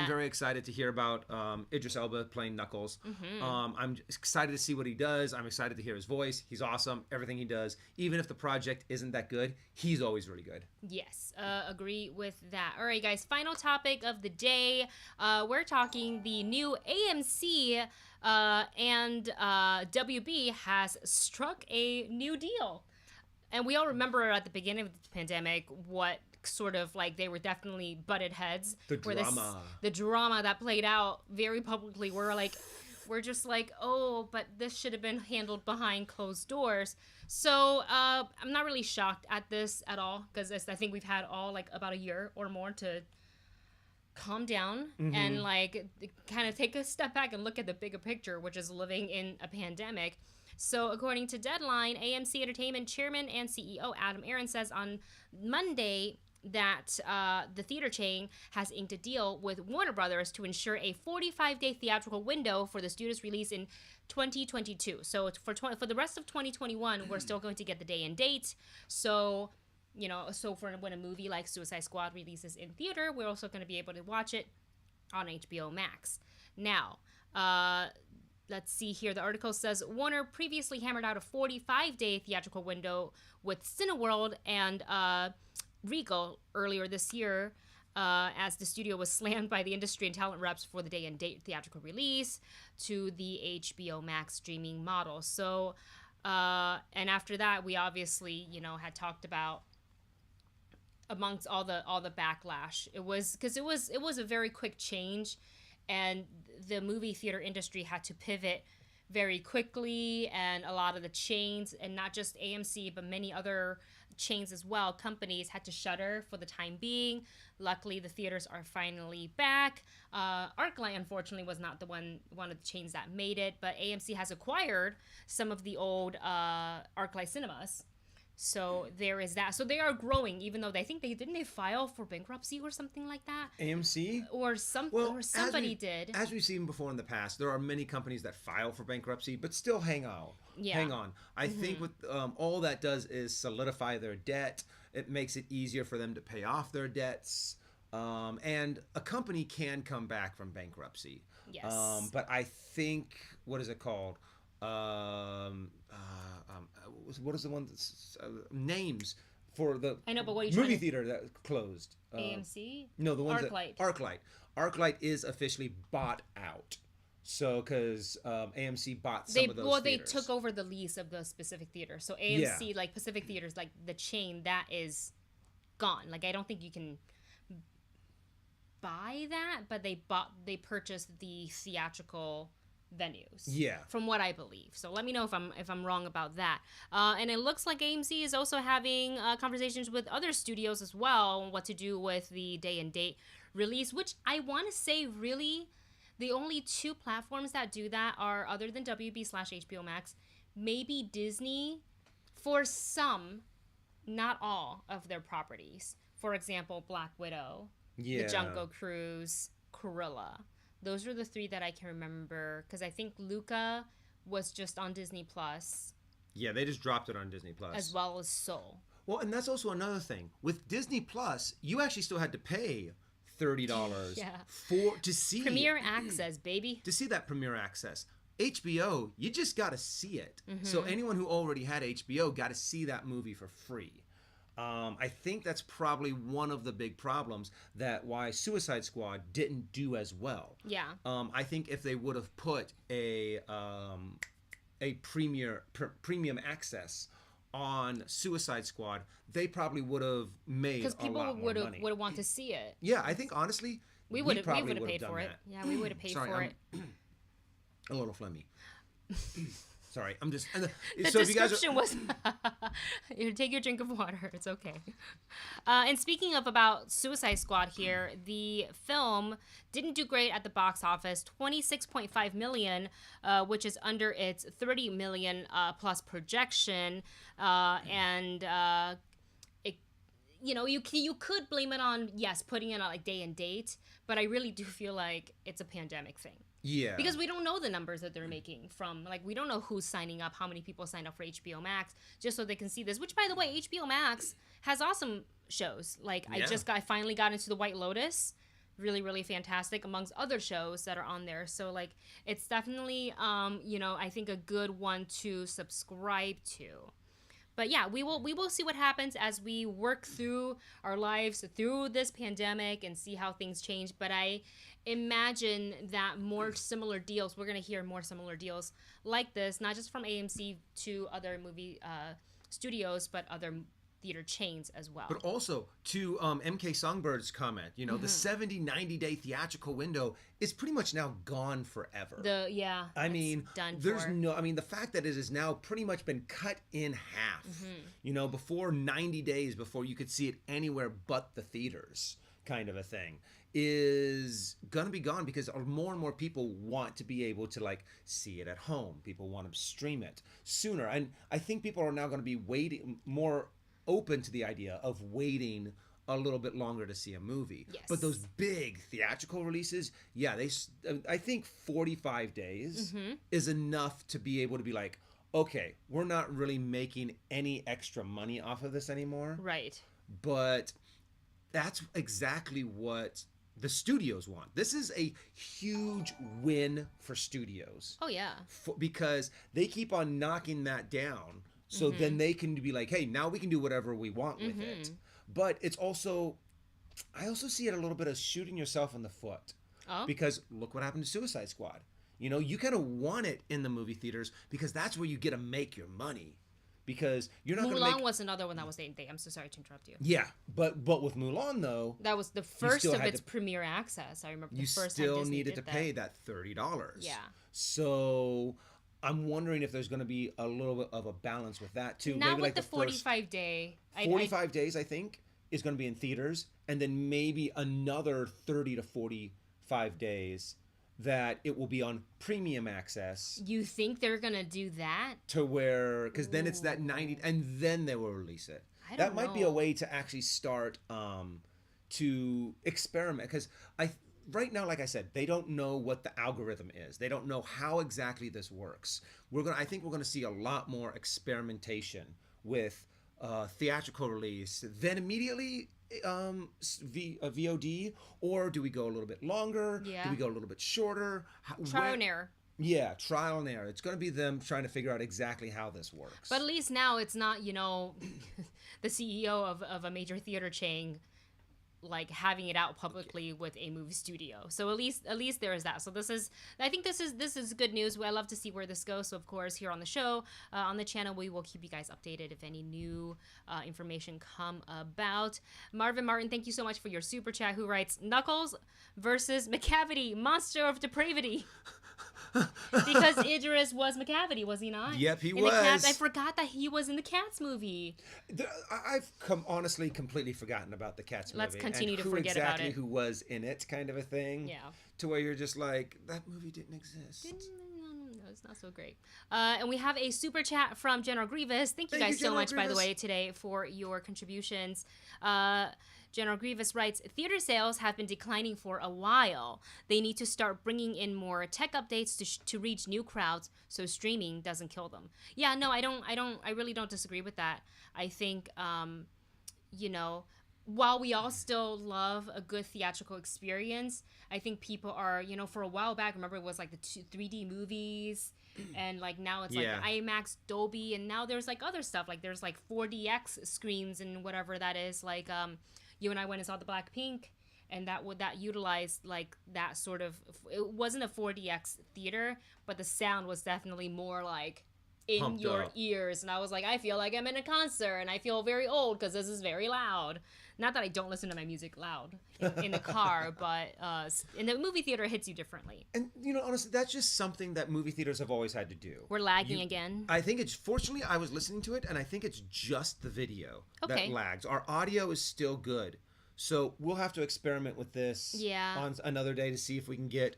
very excited to hear about Idris Elba playing Knuckles. I'm excited to see what he does. I'm excited to hear his voice. He's awesome. Everything he does, even if the project isn't that good, he's always really good. Yes, agree with that. All right, guys. Final topic of the day. We're talking the new AMC and WB has struck a new deal. And we all remember at the beginning of the pandemic what sort of like they were definitely butted heads. The drama that played out very publicly. We're just like, oh, but this should have been handled behind closed doors. So I'm not really shocked at this at all, because I think we've had all like about a year or more to calm down and like kind of take a step back and look at the bigger picture, which is living in a pandemic. So according to Deadline, AMC Entertainment Chairman and CEO Adam Ahrens says on Monday that the theater chain has inked a deal with Warner Brothers to ensure a 45-day theatrical window for the studio's release in 2022. So for the rest of 2021, we're still going to get the day and date. So, for when a movie like Suicide Squad releases in theater, we're also going to be able to watch it on HBO Max. Now, let's see here. The article says Warner previously hammered out a 45-day theatrical window with Cineworld and Regal earlier this year, as the studio was slammed by the industry and talent reps for the day and date theatrical release to the HBO Max streaming model. So, and after that, we obviously, had talked about amongst all the backlash. It was a very quick change, and the movie theater industry had to pivot very quickly, and a lot of the chains, and not just AMC, but many other chains as well, companies had to shutter for the time being. Luckily, the theaters are finally back. ArcLight, unfortunately, was not one of the chains that made it, but AMC has acquired some of the old ArcLight cinemas. So there is that. So they are growing, even though didn't they file for bankruptcy or something like that? AMC? Or somebody did. As we've seen before in the past, there are many companies that file for bankruptcy, but still hang on. Yeah. Hang on. I think with all that does is solidify their debt. It makes it easier for them to pay off their debts. And a company can come back from bankruptcy. Yes. But I think, what is it called? What is the one that's names for the I know, but what are you movie theater that closed? AMC? No, the ones ArcLight. ArcLight is officially bought out. So, because AMC bought some of those theaters. They took over the lease of the specific theater. So AMC, like Pacific Theaters, like the chain, that is gone. Like, I don't think you can buy that, but they purchased the theatrical venues. Yeah. From what I believe. So let me know if I'm wrong about that. And it looks like AMC is also having conversations with other studios as well on what to do with the day and date release, which I want to say really the only two platforms that do that are, other than WB/HBO Max, maybe Disney for some, not all of their properties. For example, Black Widow, The Jungle Cruise, Cruella. Those are the three that I can remember, because I think Luca was just on Disney Plus. Yeah, they just dropped it on Disney Plus. As well as Soul. Well, and that's also another thing. With Disney Plus, you actually still had to pay $30 to see Premiere Access, baby. To see that Premiere Access. HBO, you just got to see it. Mm-hmm. So anyone who already had HBO got to see that movie for free. I think that's probably one of the big problems that why Suicide Squad didn't do as well. Yeah. I think if they would have put a premium access on Suicide Squad, they probably would have made a lot more money. Because people would want to see it. Yeah, I think honestly, we would have paid for it. Yeah, we would have paid for it. A little phlegmy. Sorry, I'm just. The so description was. Here, take your drink of water. It's okay. And speaking about Suicide Squad here, the film didn't do great at the box office. $26.5 million, which is under its $30 million plus projection, and it. You could blame it on putting it on like day and date, but I really do feel like it's a pandemic thing. Yeah. Because we don't know the numbers that they're making from, like, we don't know who's signing up, how many people signed up for HBO Max, just so they can see this. Which, by the way, HBO Max has awesome shows. Like, I finally got into The White Lotus. Really, really fantastic, amongst other shows that are on there. So, like, it's definitely, I think a good one to subscribe to. But yeah, we will see what happens as we work through our lives through this pandemic and see how things change. But I imagine that we're going to hear more similar deals like this, not just from AMC to other movie studios, but other theater chains as well. But also to MK Songbird's comment, the 70-90 day theatrical window is pretty much now gone forever. The fact that it has now pretty much been cut in half. Before 90 days before you could see it anywhere but the theaters, kind of a thing, is gonna be gone because more and more people want to be able to like see it at home. People want to stream it sooner, and I think people are now going to be waiting more open to the idea of waiting a little bit longer to see a movie. Yes. But those big theatrical releases, yeah, I think 45 days is enough to be able to be like, okay, we're not really making any extra money off of this anymore. Right. But that's exactly what the studios want. This is a huge win for studios. Oh, yeah. Because they keep on knocking that down. So then they can be like, hey, now we can do whatever we want with it. But it's also, I also see it a little bit as shooting yourself in the foot. Oh. Because look what happened to Suicide Squad. You know, you kind of want it in the movie theaters because that's where you get to make your money. Because you're not going to make... Mulan was another one that was 8 day. I'm so sorry to interrupt you. Yeah, but with Mulan, though... That was the first of its premiere access. I remember the first time Disney You still needed to pay that $30. Yeah. So... I'm wondering if there's going to be a little bit of a balance with that too. Not maybe with like the 45 day. 45 days, I think, is going to be in theaters, and then maybe another 30 to 45 days that it will be on premium access. You think they're going to do that? To where, because then it's that 90, and then they will release it. That might be a way to actually start to experiment, because right now, like I said, they don't know what the algorithm is. They don't know how exactly this works. I think we're gonna see a lot more experimentation with theatrical release, then immediately VOD, or do we go a little bit longer? Yeah. Do we go a little bit shorter? Trial and error. Yeah, trial and error. It's going to be them trying to figure out exactly how this works. But at least now it's not, the CEO of a major theater chain like having it out publicly with a movie studio. So at least there is that. So I think this is good news. I love to see where this goes. So of course here on the show, on the channel, we will keep you guys updated if any new information come about. Marvin Martin, thank you so much for your super chat, who writes, Knuckles versus McCavity, monster of depravity. Because Idris was McCavity, was he not? Yep, he was. I forgot that he was in the Cats movie. I've honestly completely forgotten about the Cats movie. Let's continue to forget about it. Exactly who was in it, kind of a thing. Yeah. To where you're just like, that movie didn't exist. No, it's not so great. And we have a super chat from General Grievous. Thank you guys so much, by the way, today for your contributions. General Grievous writes, theater sales have been declining for a while. They need to start bringing in more tech updates to reach new crowds so streaming doesn't kill them. Yeah, no, I really don't disagree with that. I think, while we all still love a good theatrical experience, I think people are, for a while back, remember it was like the 3D movies, and like now it's like IMAX, Dolby, and now there's like other stuff, like there's like 4DX screens and whatever that is, like you and I went and saw the Blackpink, and that utilized like that sort of, it wasn't a 4DX theater, but the sound was definitely more like in pumped your up ears, and I was like, I feel like I'm in a concert, and I feel very old because this is very loud. Not that I don't listen to my music loud in the car, but in the movie theater, it hits you differently. And, honestly, that's just something that movie theaters have always had to do. We're lagging again. I think fortunately, I was listening to it, and I think it's just the video that lags. Our audio is still good. So we'll have to experiment with this on another day to see if we can get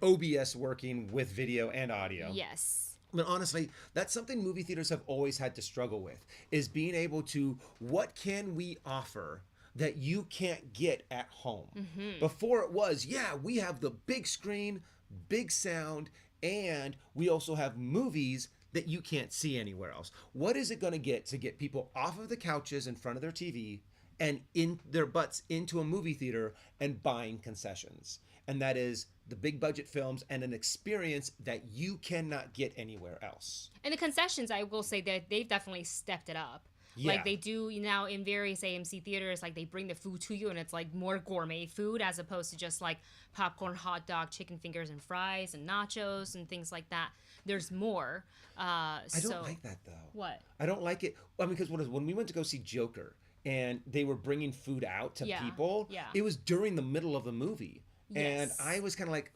OBS working with video and audio. Yes. But honestly, that's something movie theaters have always had to struggle with, is being able to, what can we offer that you can't get at home? Mm-hmm. Before it was, we have the big screen, big sound, and we also have movies that you can't see anywhere else. What is it going to get people off of the couches in front of their TV and in their butts into a movie theater and buying concessions? And that is the big budget films and an experience that you cannot get anywhere else. And the concessions, I will say that they've definitely stepped it up. Yeah. Like they do now in various AMC theaters, like they bring the food to you and it's like more gourmet food as opposed to just like popcorn, hot dog, chicken fingers and fries and nachos and things like that. There's more. I don't like that though. What? I don't like it. I mean, because when we went to go see Joker and they were bringing food out to people, it was during the middle of the movie. Yes. And I was kind of like,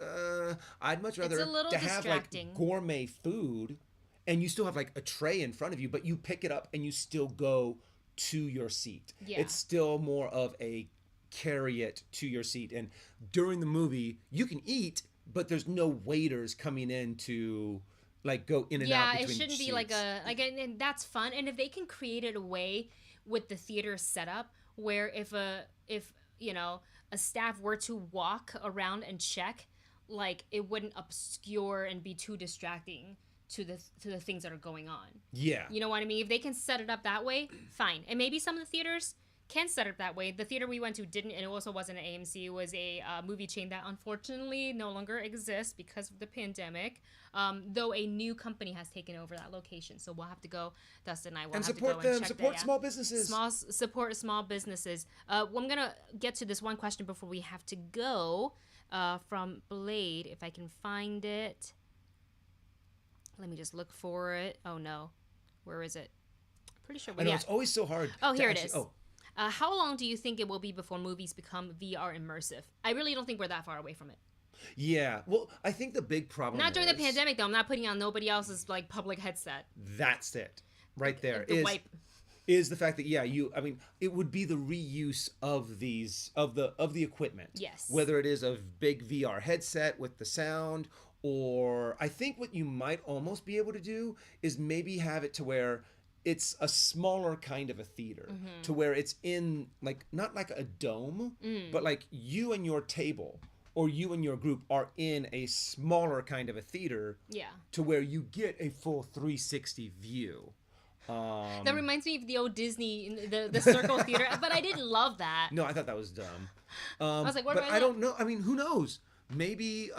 I'd much rather to have like gourmet food, and you still have like a tray in front of you, but you pick it up and you still go to your seat. Yeah. It's still more of a carry it to your seat. And during the movie, you can eat, but there's no waiters coming in to like go in and out between it shouldn't be seats. and that's fun. And if they can create it a way with the theater setup where if you know, a staff were to walk around and check, like it wouldn't obscure and be too distracting to the things that are going on. Yeah. You know what I mean? If they can set it up that way, fine. And maybe some of the theaters can set it that way. The theater we went to didn't, and it also wasn't an AMC. It was a movie chain that unfortunately no longer exists because of the pandemic. Though a new company has taken over that location, so we'll have to go. Dustin and I will have to go and check that. Support small businesses. Support small businesses. I'm gonna get to this one question before we have to go. From Blade, if I can find it. Let me just look for it. Oh no, where is it? Pretty sure. I know it's always so hard. Oh, here it is. How long do you think it will be before movies become VR immersive? I really don't think we're that far away from it. Yeah. Well, I think the big problem Not during the pandemic, though. I'm not putting on nobody else's like public headset. That's it. Right there. Is the fact that I mean, it would be the reuse of these of the equipment. Yes. Whether it is a big VR headset with the sound, or I think what you might almost be able to do is maybe have it to where it's a smaller kind of a theater, to where it's in like not like a dome, but like you and your table or you and your group are in a smaller kind of a theater. Yeah. To where you get a full 360 view. That reminds me of the old Disney, the Circle Theater, but I didn't love that. No, I thought that was dumb. I was like, what but I don't know. I mean, who knows? Maybe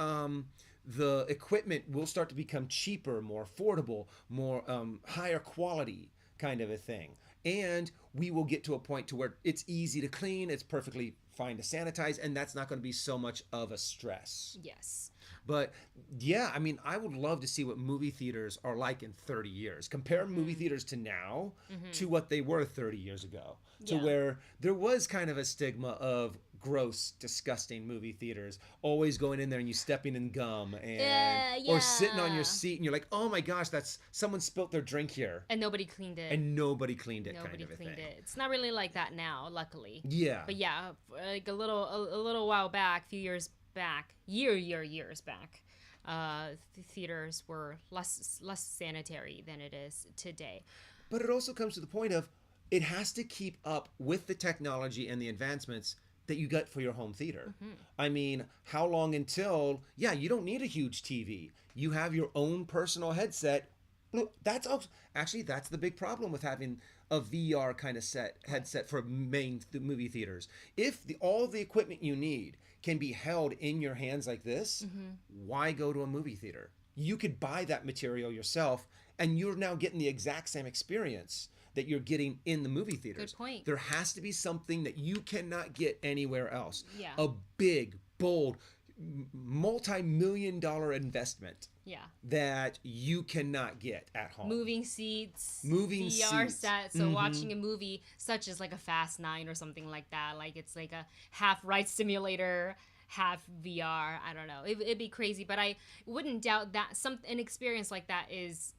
the equipment will start to become cheaper, more affordable, more higher quality kind of a thing. And we will get to a point to where it's easy to clean, it's perfectly fine to sanitize, and that's not going to be so much of a stress. Yes. But yeah, I mean, I would love to see what movie theaters are like in 30 years. Compare movie theaters to now to what they were 30 years ago. To where there was kind of a stigma of gross, disgusting movie theaters. Always going in there and you stepping in gum and or sitting on your seat and you're like, oh my gosh, that's someone spilt their drink here. And nobody cleaned it. Nobody cleaned it. It's not really like that now, luckily. Yeah. But yeah, like a little while back, few years back, years back, theaters were less sanitary than it is today. But it also comes to the point of it has to keep up with the technology and the advancements that you get for your home theater. I mean, how long until you don't need a huge TV. You have your own personal headset. That's the big problem with having a VR kind of headset for main movie theaters. If all the equipment you need can be held in your hands like this, why go to a movie theater? You could buy that material yourself, and you're now getting the exact same experience that you're getting in the movie theaters. Good point. There has to be something that you cannot get anywhere else. Yeah. A big, bold, multi-million-dollar investment. Yeah. That you cannot get at home. Moving seats. VR set. So watching a movie such as like a Fast 9 or something like that, like it's like a half ride simulator, half VR. I don't know. It'd be crazy, but I wouldn't doubt that an experience like that is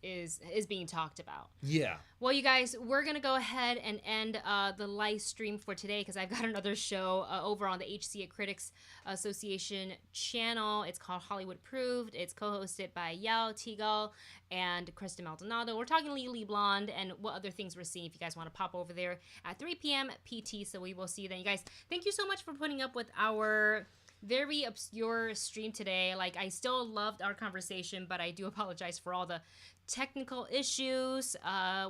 being talked about. Yeah. Well, you guys, we're gonna go ahead and end the live stream for today because I've got another show over on the HCA Critics Association channel. It's called Hollywood Proved. It's co-hosted by Yao Teagle and Kristen Maldonado. We're talking Legally Blonde and what other things we're seeing. If you guys want to pop over there at 3 p.m. PT, so we will see you then. You guys, thank you so much for putting up with our very obscure stream today. Like, I still loved our conversation, but I do apologize for all the technical issues.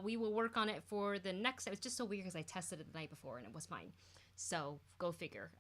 We will work on it for the next. It's just so weird because I tested it the night before and it was fine. So go figure.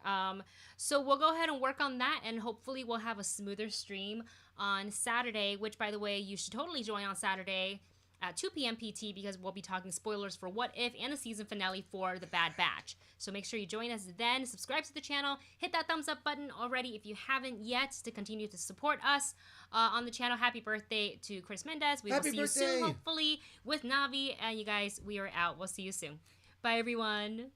So we'll go ahead and work on that, and hopefully we'll have a smoother stream on Saturday, which, by the way, you should totally join on Saturday at 2 p.m. PT because we'll be talking spoilers for What If and the season finale for The Bad Batch. So make sure you join us then. Subscribe to the channel. Hit that thumbs up button already if you haven't yet to continue to support us on the channel. Happy birthday to Chris Mendez. We will see you soon, hopefully, with Navi. And you guys, we are out. We'll see you soon. Bye, everyone.